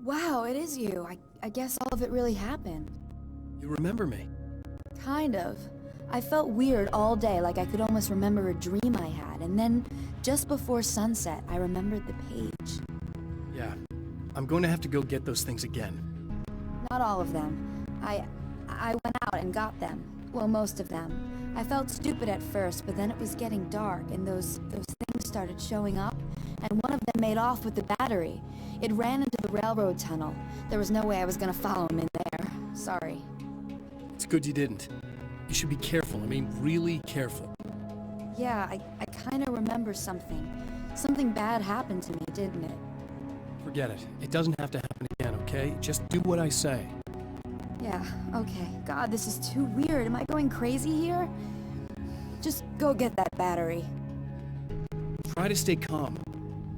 Wow, it is you. I guess all of it really happened. You remember me? Kind of. I felt weird all day, like I could almost remember a dream I had, and then, just before sunset, I remembered the page. Yeah. I'm going to have to go get those things again. Not all of them. I went out and got them. Well, most of them. I felt stupid at first, but then it was getting dark, and those things started showing up, and one of them made off with the battery. It ran into the railroad tunnel. There was no way I was gonna follow him in there. Sorry. It's good you didn't. You should be careful. I mean, really careful. Yeah, I kinda remember something. Something bad happened to me, didn't it? Forget it. It doesn't have to happen again, okay? Just do what I say. Yeah, okay. God, this is too weird. Am I going crazy here? Just go get that battery. Try to stay calm.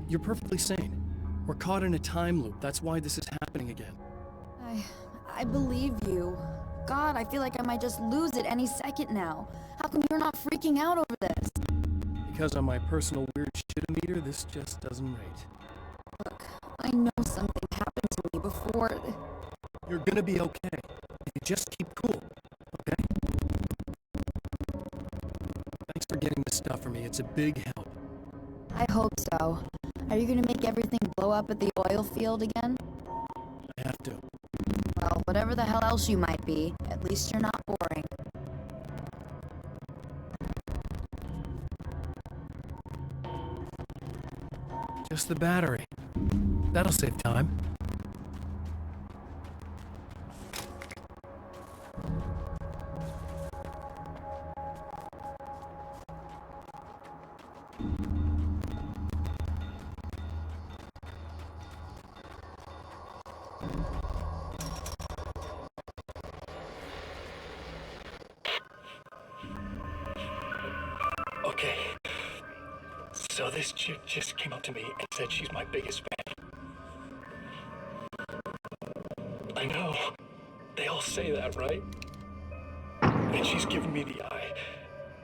You're perfectly sane. We're caught in a time loop. That's why this is happening again. I believe you. God, I feel like I might just lose it any second now. How come you're not freaking out over this? Because on my personal weird shit-o-meter, this just doesn't rate. Look, I know something happened to me before. You're gonna be okay. If you just keep cool, okay? Thanks for getting this stuff for me. It's a big help. I hope so. Are you gonna make everything blow up at the oil field again? I have to. Well, whatever the hell else you might be, at least you're not boring. Just the battery. That'll save time. Okay, so this chick just came up to me and said she's my biggest fan. I know, they all say that, right? And she's giving me the eye.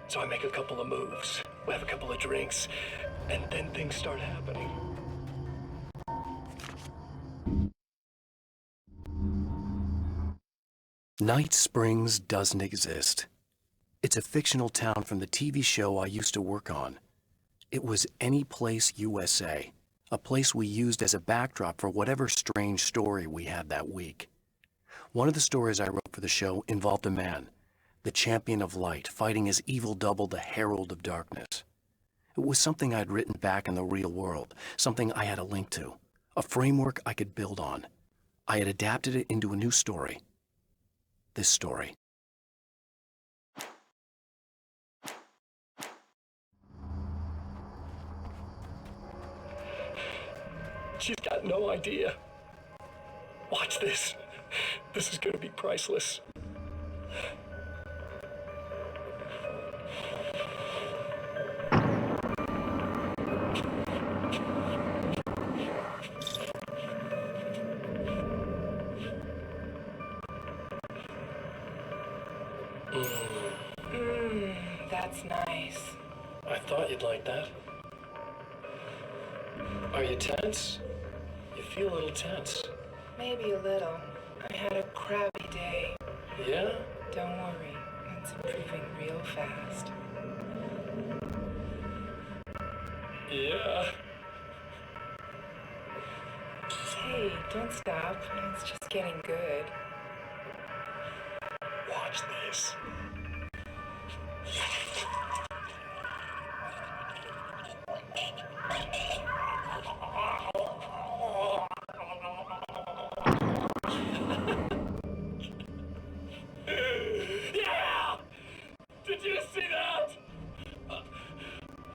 So I make a couple of moves, we have a couple of drinks, and then things start happening. Night Springs doesn't exist. It's a fictional town from the TV show I used to work on. It was Any Place USA, a place we used as a backdrop for whatever strange story we had that week. One of the stories I wrote for the show involved a man, the champion of light, fighting his evil double, the herald of darkness. It was something I'd written back in the real world, something I had a link to, a framework I could build on. I had adapted it into a new story. This story. She's got no idea. Watch this. This is gonna be priceless. That's nice. I thought you'd like that. Are you tense? You feel a little tense. Maybe a little. I had a crabby day. Yeah? Don't worry, it's improving real fast. Yeah. Hey, don't stop. It's just getting good. Watch this. Yeah! Did you see that?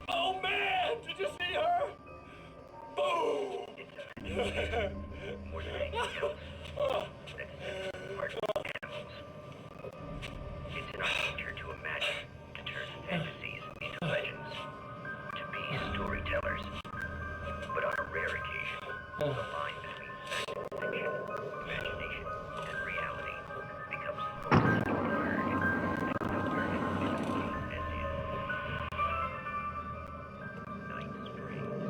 Oh man, did you see her? Boom! More than anything else, parts of animals. It's in our nature to imagine, to turn fantasies into legends, to be storytellers. But on a rare occasion, the line between fact and fiction, imagination and reality becomes totally blurred, and nowhere in between as in Night Springs.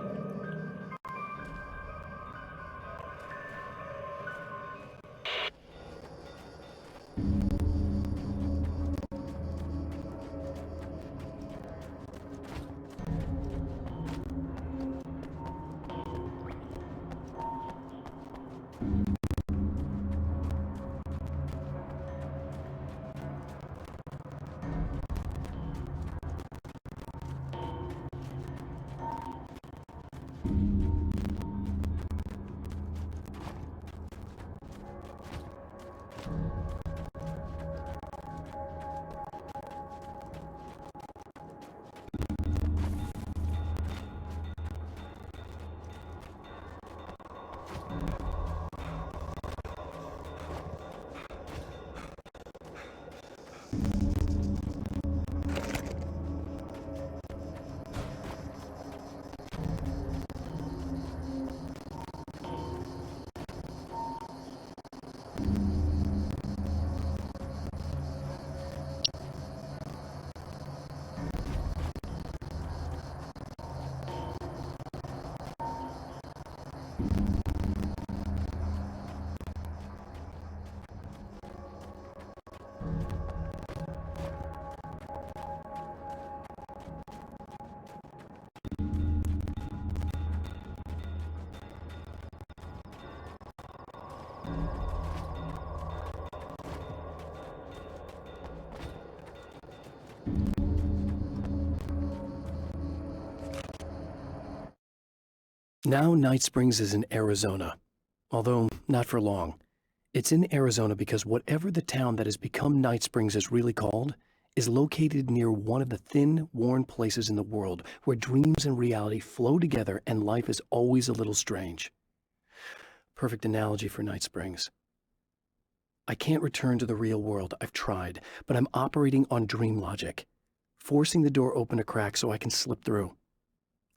Now Night Springs is in Arizona, although not for long. It's in Arizona because whatever the town that has become Night Springs is really called is located near one of the thin, worn places in the world where dreams and reality flow together and life is always a little strange. Perfect analogy for Night Springs. I can't return to the real world. I've tried, but I'm operating on dream logic, forcing the door open a crack so I can slip through.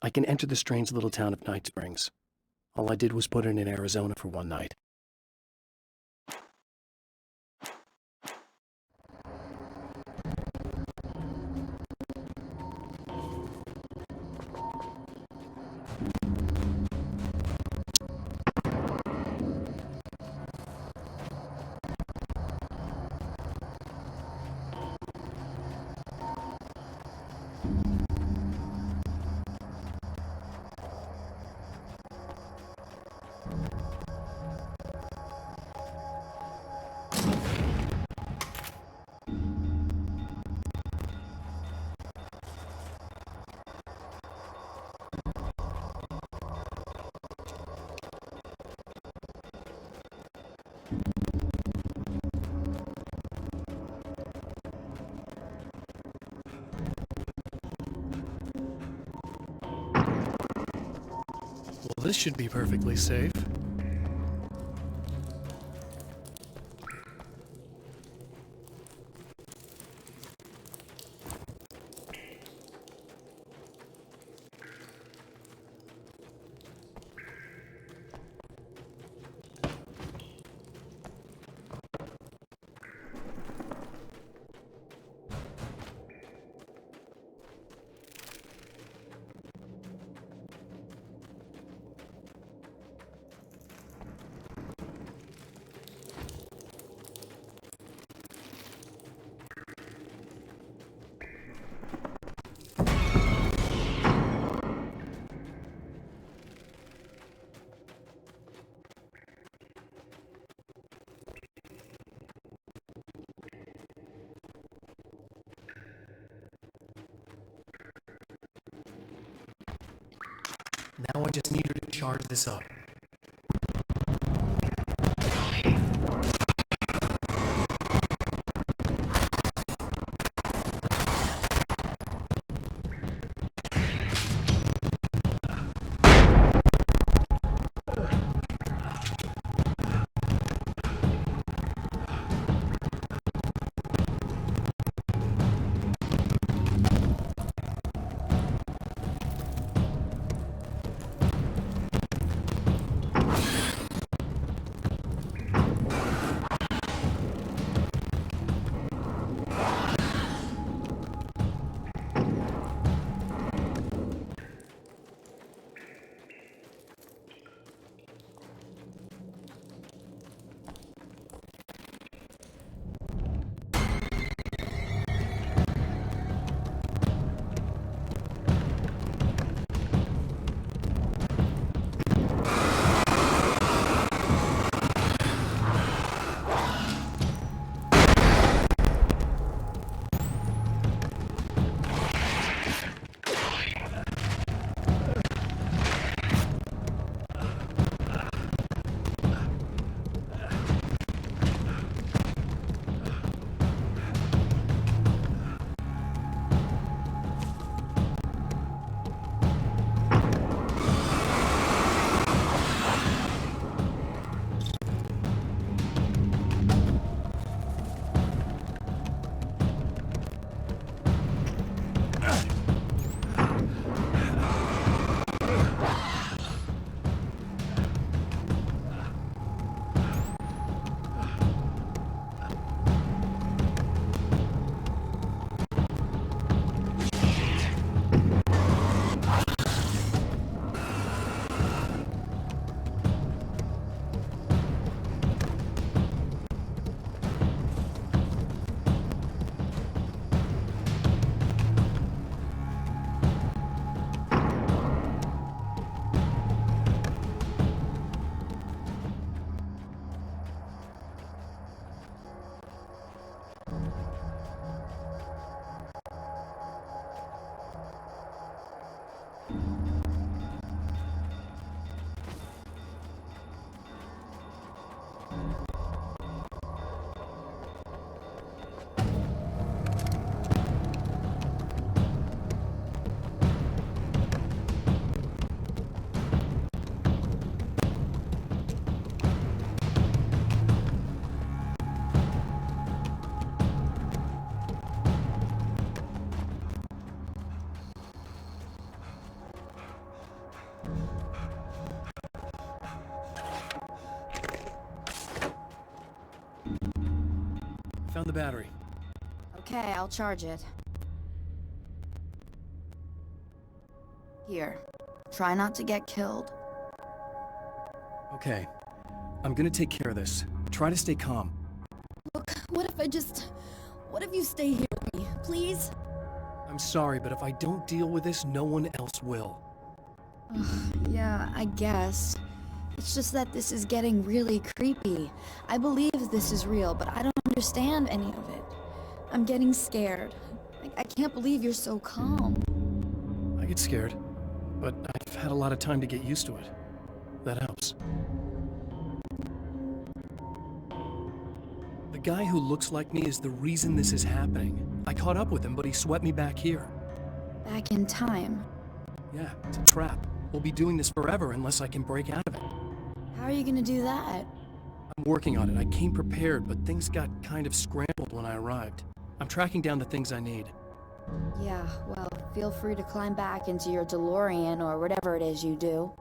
I can enter the strange little town of Night Springs. All I did was put it in Arizona for one night. Well, this should be perfectly safe. Now I just need her to charge this up. found the battery. Okay, I'll charge it. Here. Try not to get killed. Okay. I'm gonna take care of this. Try to stay calm. Look, what if you stay here with me, please? I'm sorry, but if I don't deal with this, no one else will. Yeah, I guess. It's just that this is getting really creepy. I believe this is real, but I don't understand any of it. I'm getting scared. I can't believe you're so calm. I get scared, but I've had a lot of time to get used to it. That helps. The guy who looks like me is the reason this is happening. I caught up with him, but he swept me back here. Back in time. Yeah, it's a trap. We'll be doing this forever unless I can break out of it. How are you gonna do that? I'm working on it. I came prepared, but things got kind of scrambled when I arrived. I'm tracking down the things I need. Yeah, well, feel free to climb back into your DeLorean or whatever it is you do.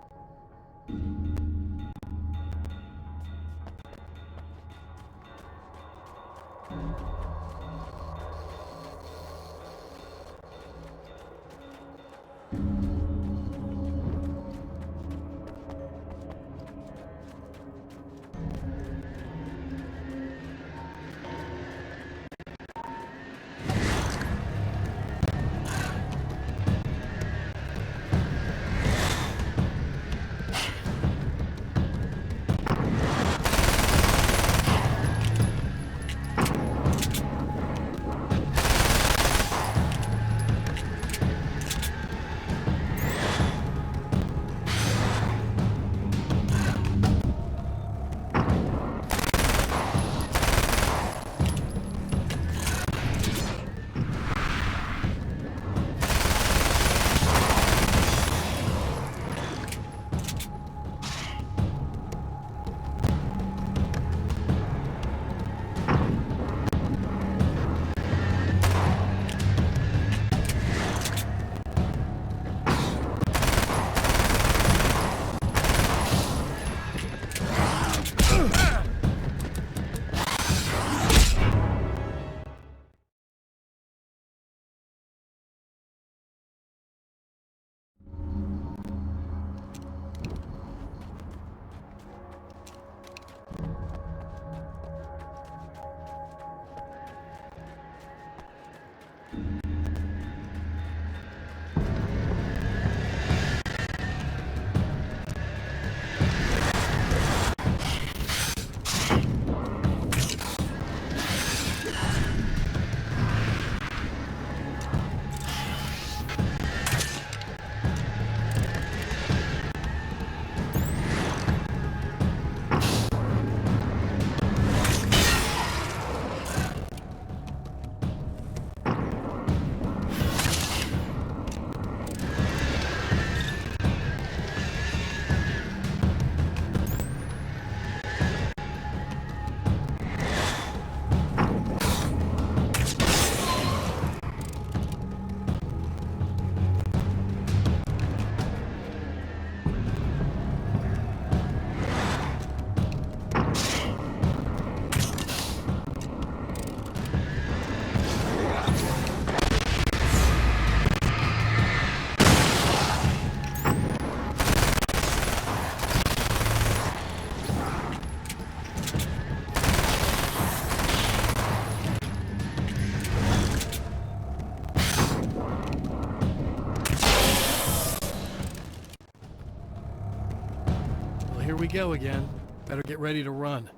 Here we go again. Better get ready to run.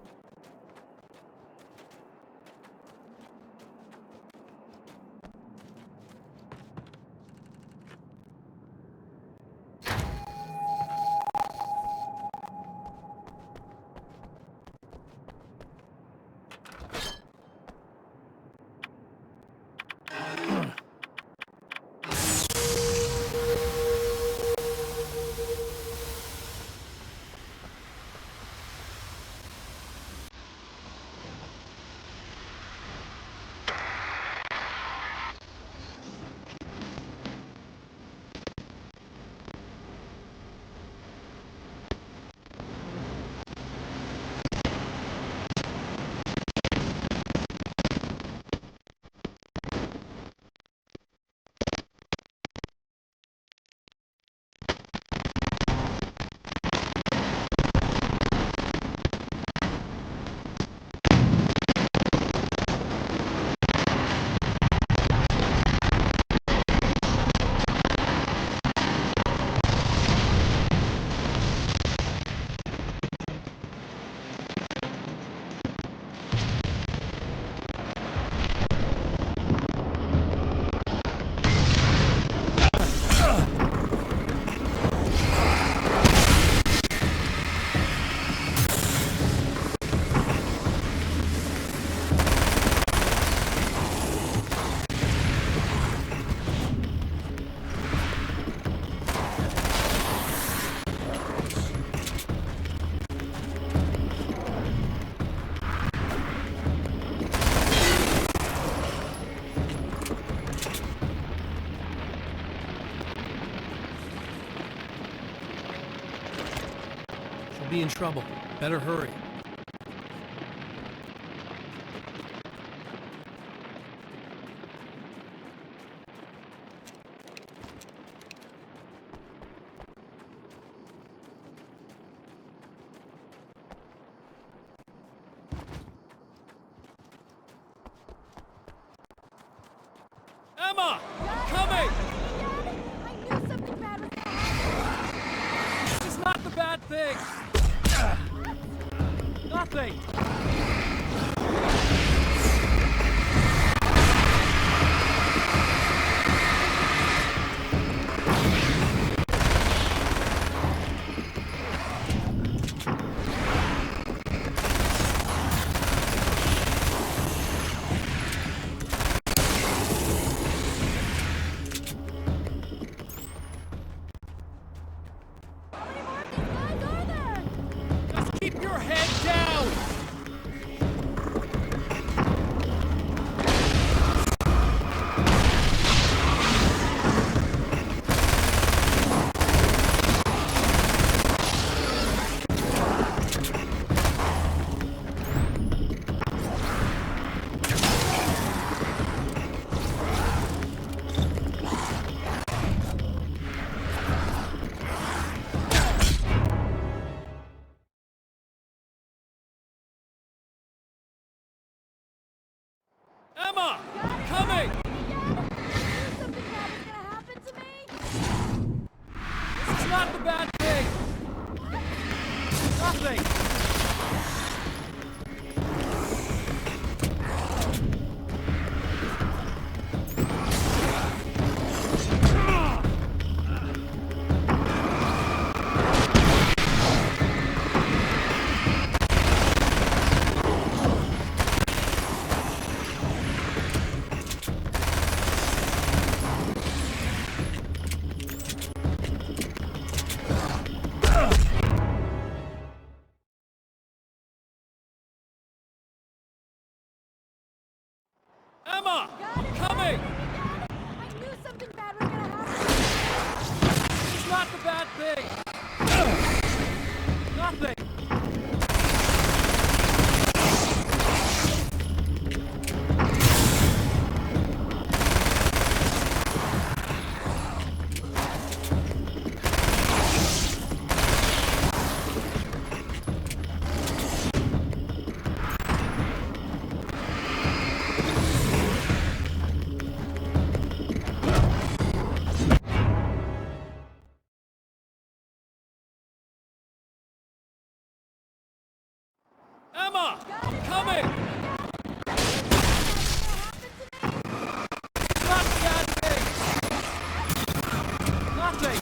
Could be in trouble. Better hurry. Emma! I'm coming! I knew something bad was gonna happen! This is not the bad thing! Nothing! How many more of these guys are there? Just keep your head down! Emma! I'm coming! I knew something bad was gonna happen to me! This is not the bad thing! Nothing! Emma! I'm coming! I knew something bad was gonna happen! This is not the bad thing! Nothing! Emma! I'm coming! It's not the bad thing! Nothing!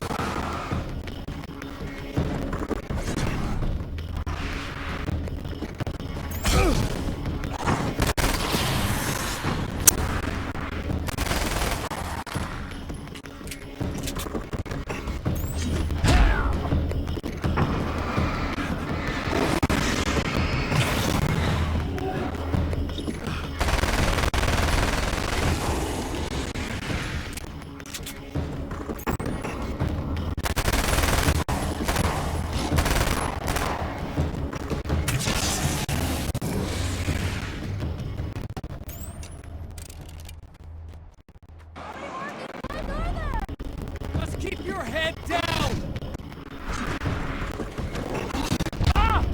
Just keep your head down! Ah!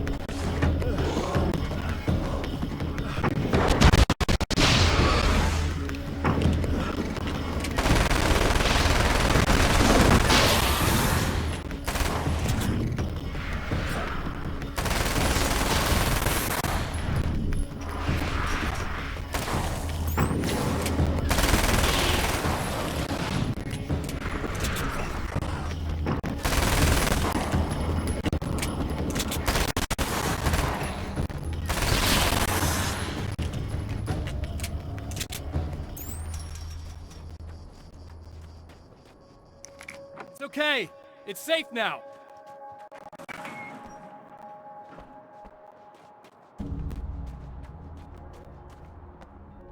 It's okay. It's safe now.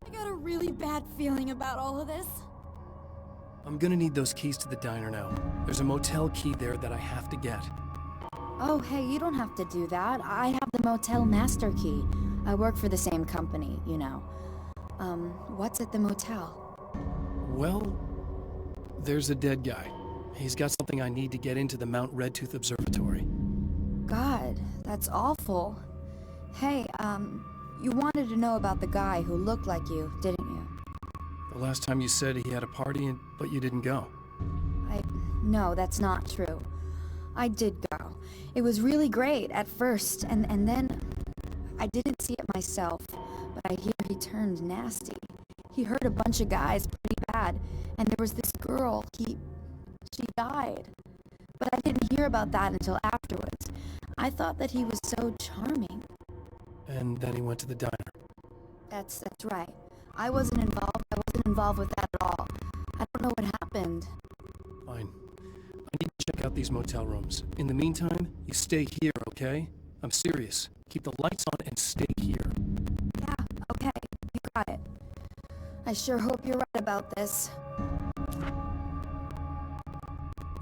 I got a really bad feeling about all of this. I'm gonna need those keys to the diner now. There's a motel key there that I have to get. Oh, hey, you don't have to do that. I have the motel master key. I work for the same company, you know. What's at the motel? Well, there's a dead guy. He's got something I need to get into the Mount Redtooth Observatory. God, that's awful. Hey, you wanted to know about the guy who looked like you, didn't you? The last time you said he had a party, but you didn't go. No, that's not true. I did go. It was really great at first, and then I didn't see it myself, but I hear he turned nasty. He hurt a bunch of guys pretty bad, and there was this girl, she died. But I didn't hear about that until afterwards. I thought that he was so charming. And then he went to the diner. That's right. I wasn't involved with that at all. I don't know what happened. Fine. I need to check out these motel rooms. In the meantime, you stay here, okay? I'm serious. Keep the lights on and stay here. Yeah, okay. You got it. I sure hope you're right about this.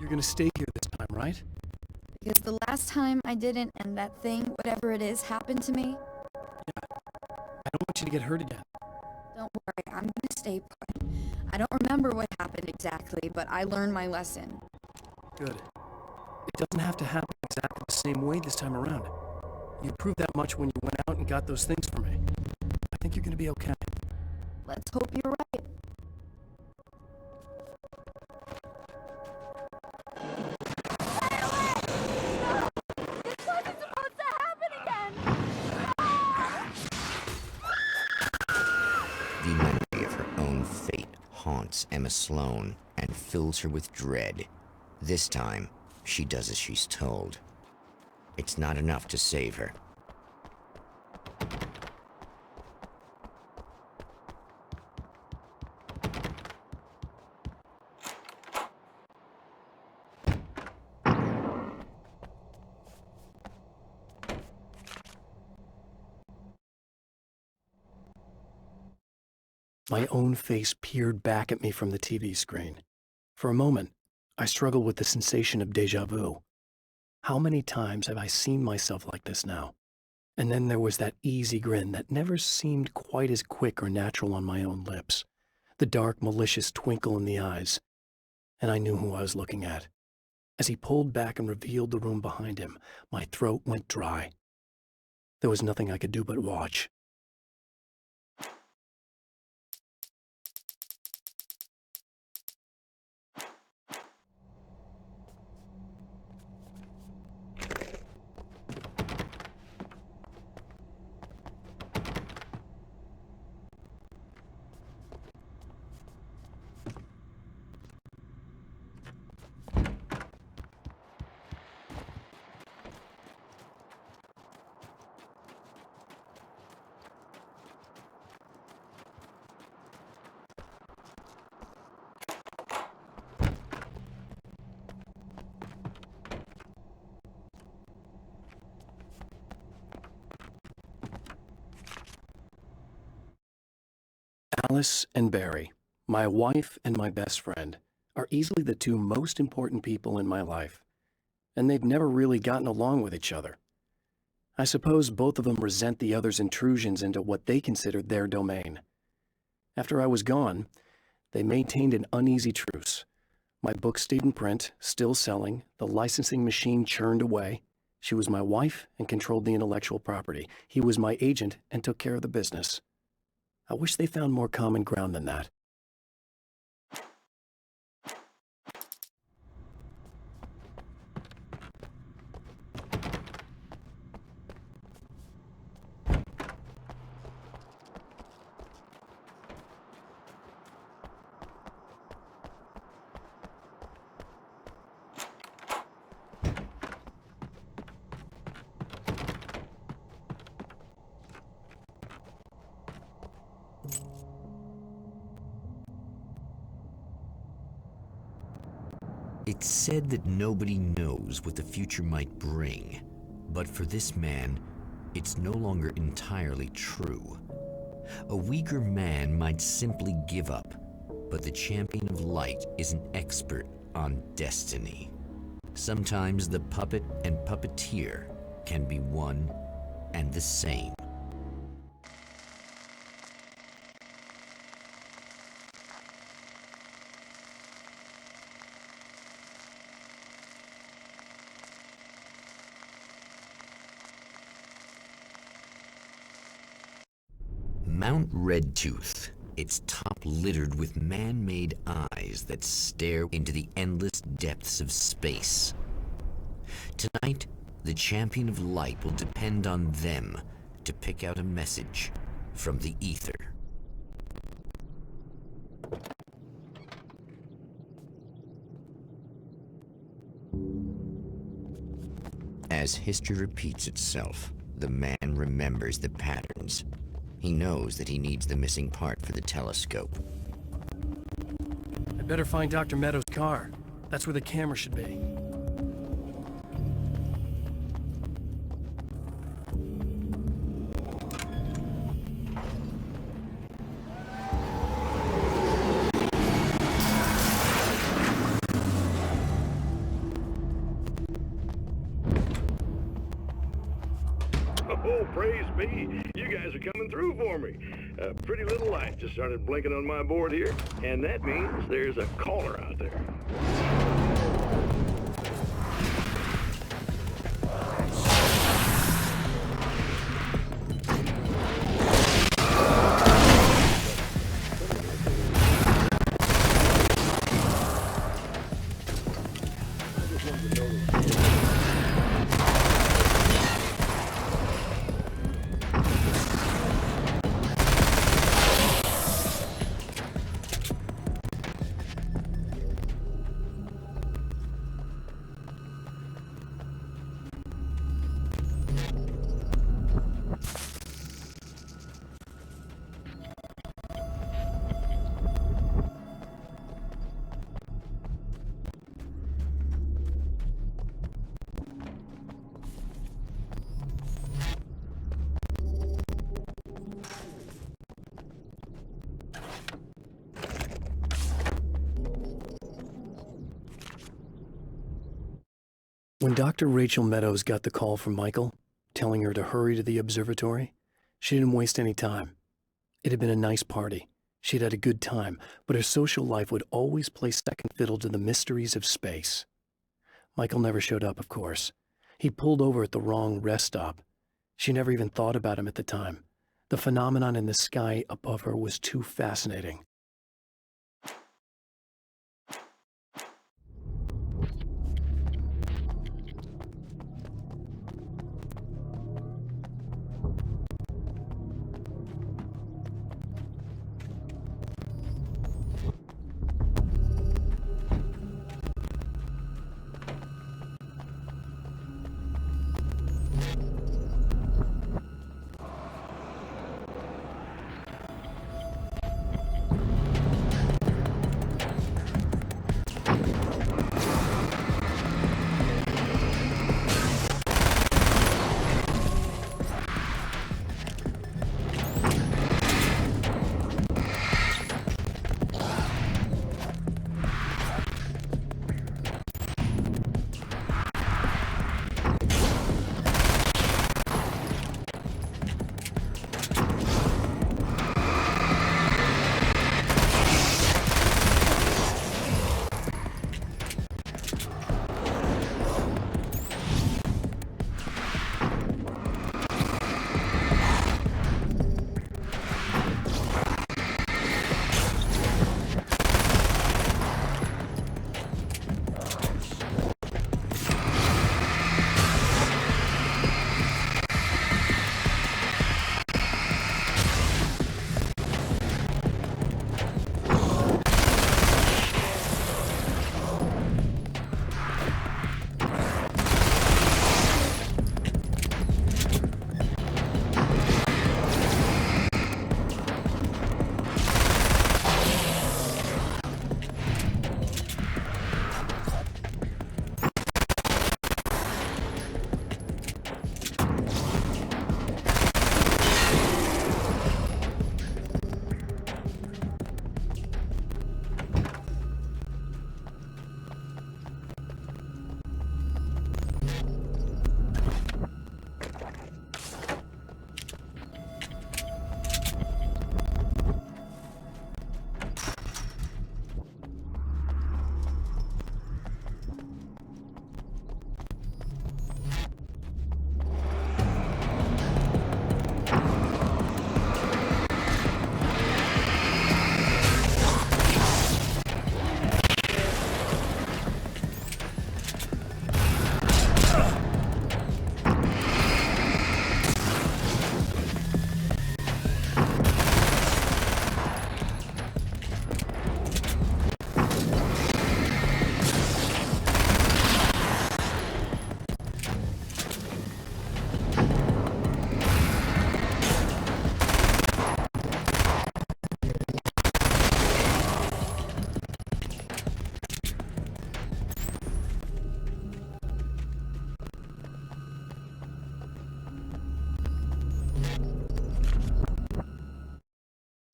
You're gonna stay here this time, right? Because the last time I didn't, and that thing, whatever it is, happened to me. I don't want you to get hurt again. Don't worry, I'm gonna stay put. I don't remember what happened exactly, but I learned my lesson. Good. It doesn't have to happen exactly the same way this time around. You proved that much when you went out and got those things for me. I think you're gonna be okay. Let's hope you're right. This wasn't supposed to happen again! The memory of her own fate haunts Emma Sloan and fills her with dread. This time, she does as she's told. It's not enough to save her. My own face peered back at me from the TV screen. For a moment, I struggled with the sensation of déjà vu. How many times have I seen myself like this now? And then there was that easy grin that never seemed quite as quick or natural on my own lips, the dark, malicious twinkle in the eyes. And I knew who I was looking at. As he pulled back and revealed the room behind him, my throat went dry. There was nothing I could do but watch. Alice and Barry, my wife and my best friend, are easily the two most important people in my life, and they've never really gotten along with each other. I suppose both of them resent the other's intrusions into what they considered their domain. After I was gone, they maintained an uneasy truce. My book stayed in print, still selling, the licensing machine churned away. She was my wife and controlled the intellectual property. He was my agent and took care of the business. I wish they found more common ground than that. It's said that nobody knows what the future might bring, but for this man, it's no longer entirely true. A weaker man might simply give up, but the champion of light is an expert on destiny. Sometimes the puppet and puppeteer can be one and the same. Mount Redtooth, its top littered with man-made eyes that stare into the endless depths of space. Tonight, the champion of light will depend on them to pick out a message from the ether. As history repeats itself, the man remembers the patterns. He knows that he needs the missing part for the telescope. I better find Dr. Meadows' car. That's where the camera should be. Oh, praise be. You guys are coming through for me. A pretty little light just started blinking on my board here, and that means there's a caller out there. When Dr. Rachel Meadows got the call from Michael, telling her to hurry to the observatory, she didn't waste any time. It had been a nice party. She'd had a good time, but her social life would always play second fiddle to the mysteries of space. Michael never showed up, of course. He pulled over at the wrong rest stop. She never even thought about him at the time. The phenomenon in the sky above her was too fascinating.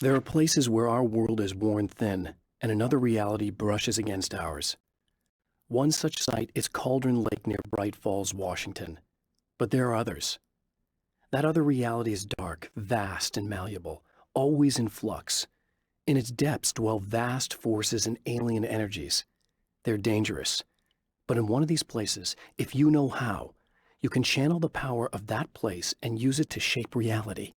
There are places where our world is worn thin and another reality brushes against ours. One such site is Cauldron Lake near Bright Falls, Washington. But there are others. That other reality is dark, vast, and malleable, always in flux. In its depths dwell vast forces and alien energies. They're dangerous. But in one of these places, if you know how, you can channel the power of that place and use it to shape reality.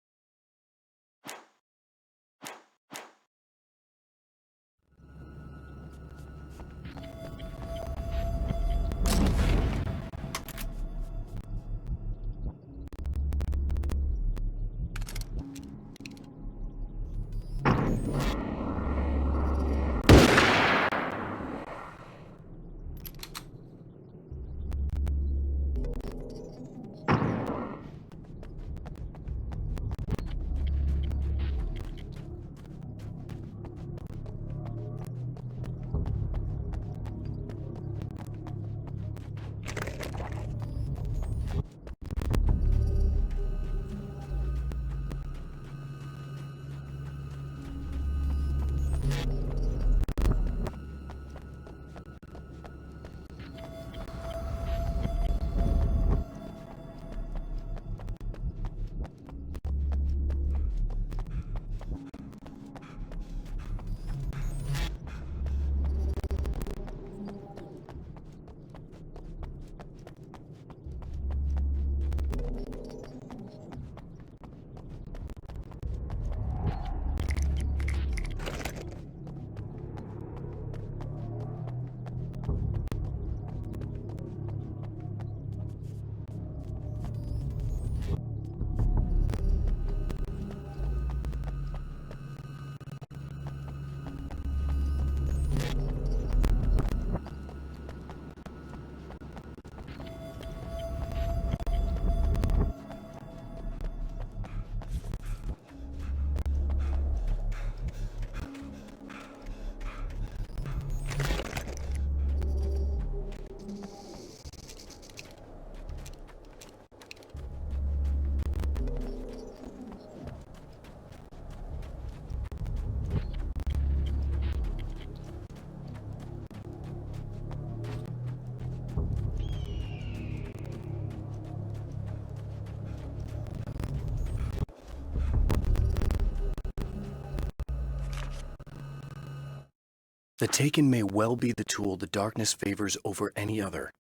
The Taken may well be the tool the darkness favors over any other.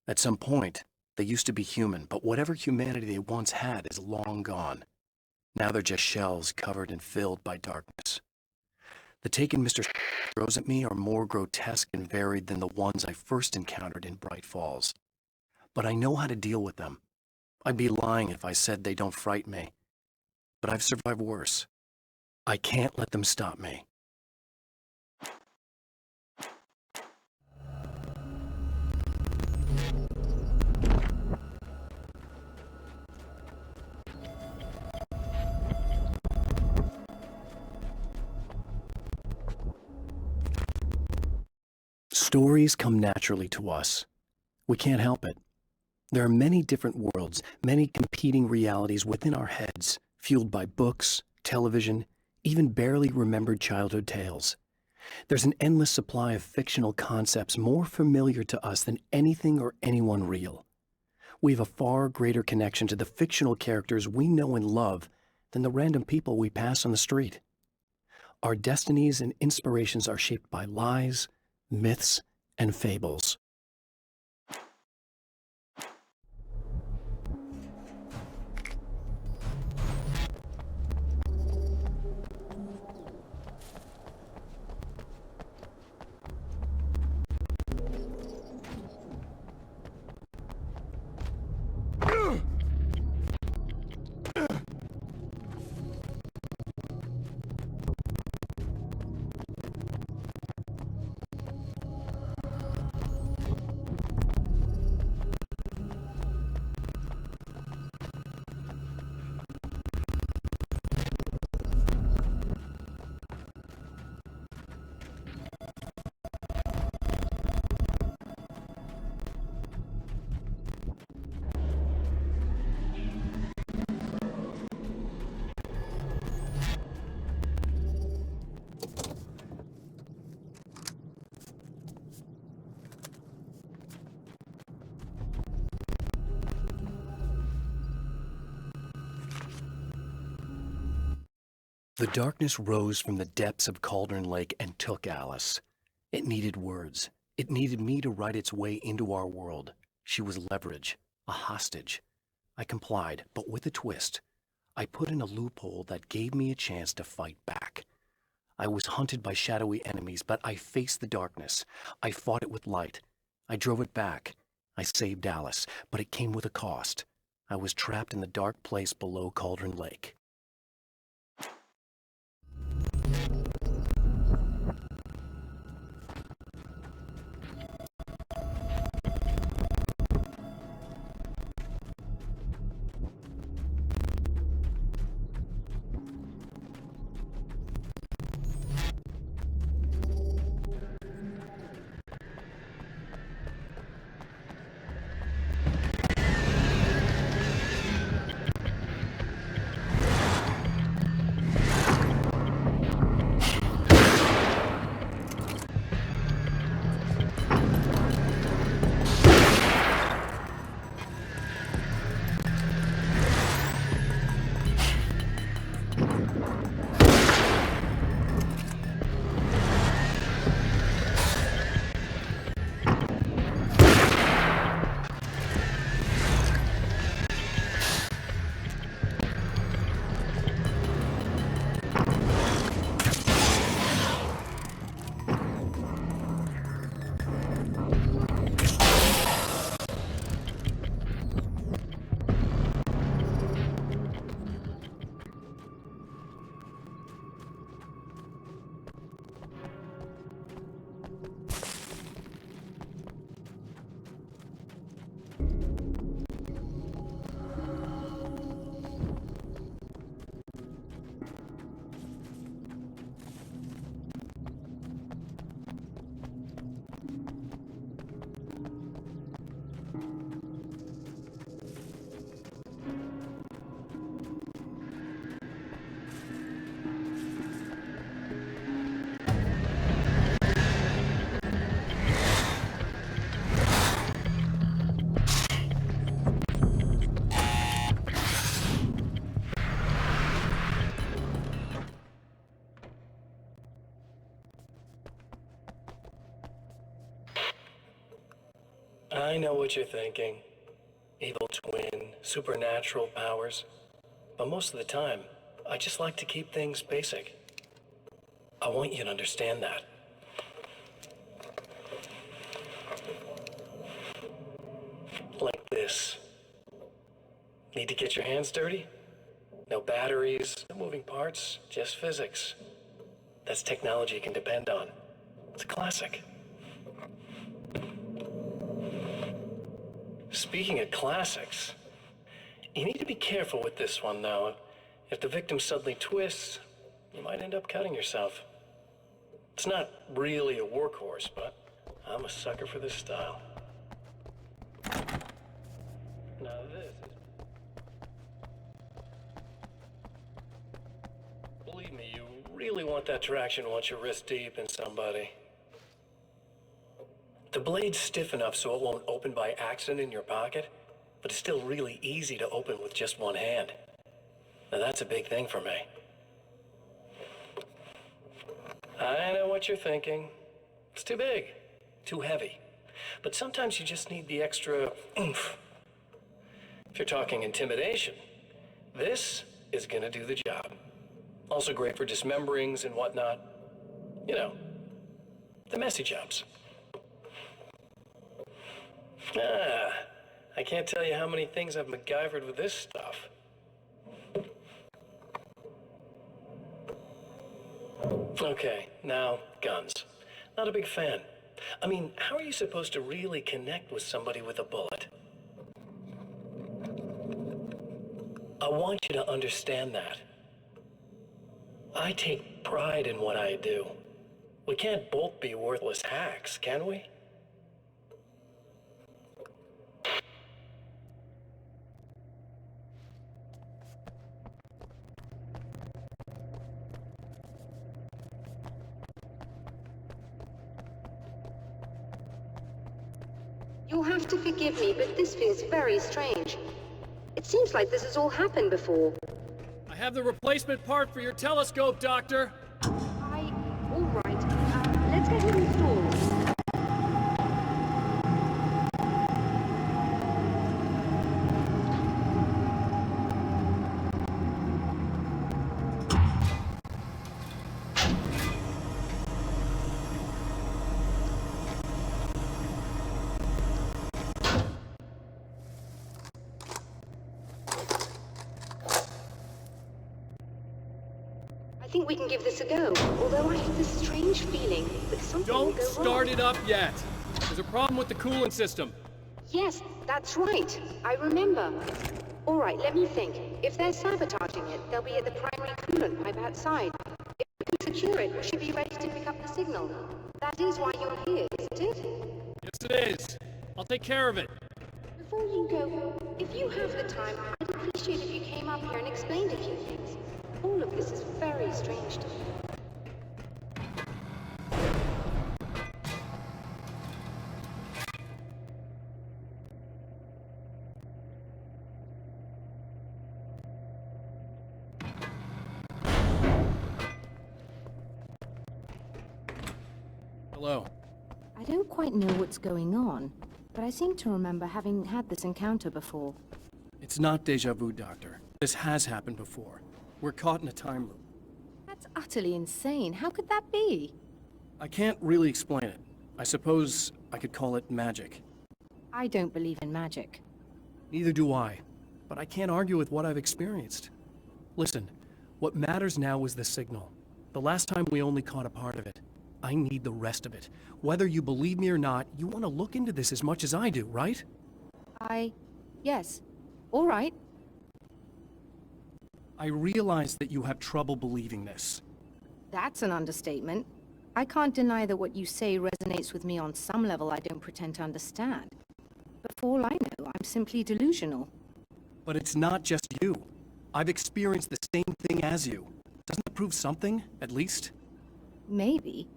At some point, they used to be human, but whatever humanity they once had is long gone. Now they're just shells covered and filled by darkness. The Taken Mr. throws at me are more grotesque and varied than the ones I first encountered in Bright Falls. But I know how to deal with them. I'd be lying if I said they don't frighten me. But I've survived worse. I can't let them stop me. Stories come naturally to us. We can't help it. There are many different worlds, many competing realities within our heads, fueled by books, television, even barely remembered childhood tales. There's an endless supply of fictional concepts more familiar to us than anything or anyone real. We have a far greater connection to the fictional characters we know and love than the random people we pass on the street. Our destinies and inspirations are shaped by lies, myths, and fables. The darkness rose from the depths of Cauldron Lake and took Alice. It needed words. It needed me to write its way into our world. She was leverage, a hostage. I complied, but with a twist. I put in a loophole that gave me a chance to fight back. I was hunted by shadowy enemies, but I faced the darkness. I fought it with light. I drove it back. I saved Alice, but it came with a cost. I was trapped in the dark place below Cauldron Lake. I know what you're thinking. Evil twin, supernatural powers. But most of the time, I just like to keep things basic. I want you to understand that. Like this. Need to get your hands dirty? No batteries, no moving parts, just physics. That's technology you can depend on. It's a classic. Speaking of classics, you need to be careful with this one, though. If the victim suddenly twists, you might end up cutting yourself. It's not really a workhorse, but I'm a sucker for this style. Now this is... Believe me, you really want that traction once you're wrist deep in somebody. The blade's stiff enough so it won't open by accident in your pocket, but it's still really easy to open with just one hand. Now that's a big thing for me. I know what you're thinking. It's too big, too heavy. But sometimes you just need the extra oomph. If you're talking intimidation, this is gonna do the job. Also great for dismemberings and whatnot. You know, the messy jobs. I can't tell you how many things I've MacGyvered with this stuff. Okay, now, guns. Not a big fan. I mean, how are you supposed to really connect with somebody with a bullet? I want you to understand that. I take pride in what I do. We can't both be worthless hacks, can we? You'll have to forgive me, but this feels very strange. It seems like this has all happened before. I have the replacement part for your telescope, Doctor. All right. Let's get it installed. I think we can give this a go, although I have this strange feeling that something will Don't go start wrong. it up yet. There's a problem with the coolant system. Yes, that's right. I remember. All right, let me think. If they're sabotaging it, they'll be at the primary coolant pipe outside. If we can secure it, we should be ready to pick up the signal. That is why you're here, isn't it? Yes, it is. I'll take care of it. Before you go, if you have the time, I'd appreciate if you came up here and explained a few things. All of this is very strange to me. Hello. I don't quite know what's going on, but I seem to remember having had this encounter before. It's not deja vu, Doctor. This has happened before. We're caught in a time loop. That's utterly insane. How could that be? I can't really explain it. I suppose I could call it magic. I don't believe in magic. Neither do I. But I can't argue with what I've experienced. Listen, what matters now is the signal. The last time we only caught a part of it. I need the rest of it. Whether you believe me or not, you want to look into this as much as I do, right? Yes. All right. I realize that you have trouble believing this. That's an understatement. I can't deny that what you say resonates with me on some level I don't pretend to understand. But for all I know, I'm simply delusional. But it's not just you. I've experienced the same thing as you. Doesn't that prove something, at least? Maybe.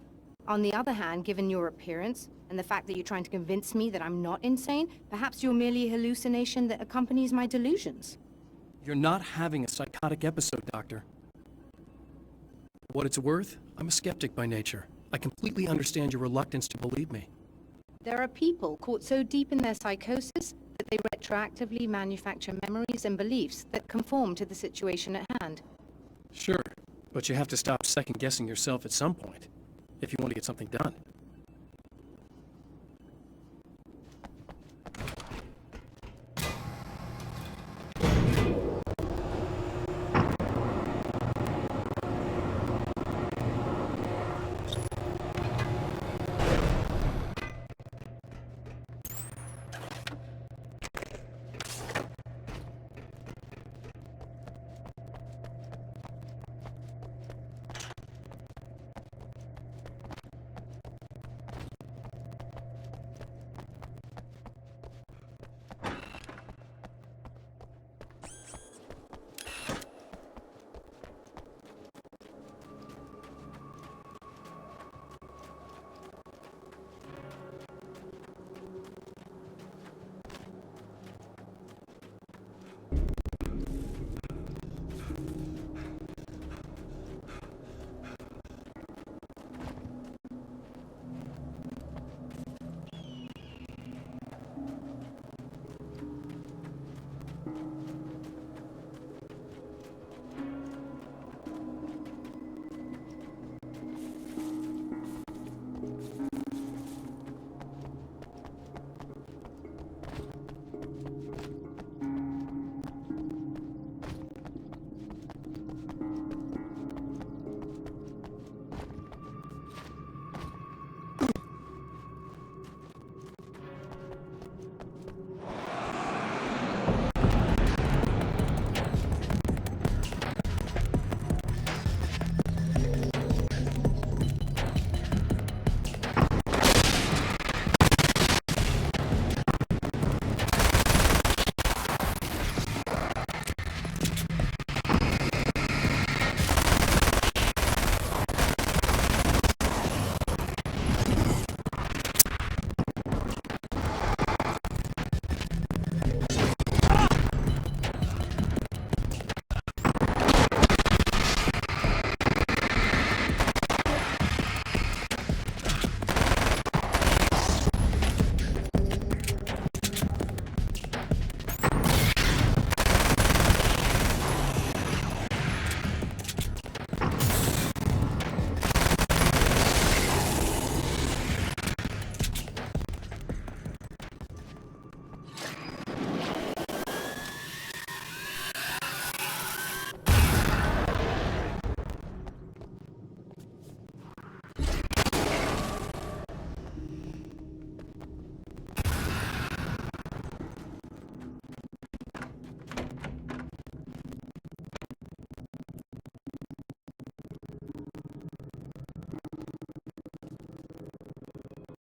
On the other hand, given your appearance, and the fact that you're trying to convince me that I'm not insane, perhaps you're merely a hallucination that accompanies my delusions. You're not having a psychotic episode, Doctor. For what it's worth, I'm a skeptic by nature. I completely understand your reluctance to believe me. There are people caught so deep in their psychosis that they retroactively manufacture memories and beliefs that conform to the situation at hand. Sure, but you have to stop second-guessing yourself at some point, if you want to get something done.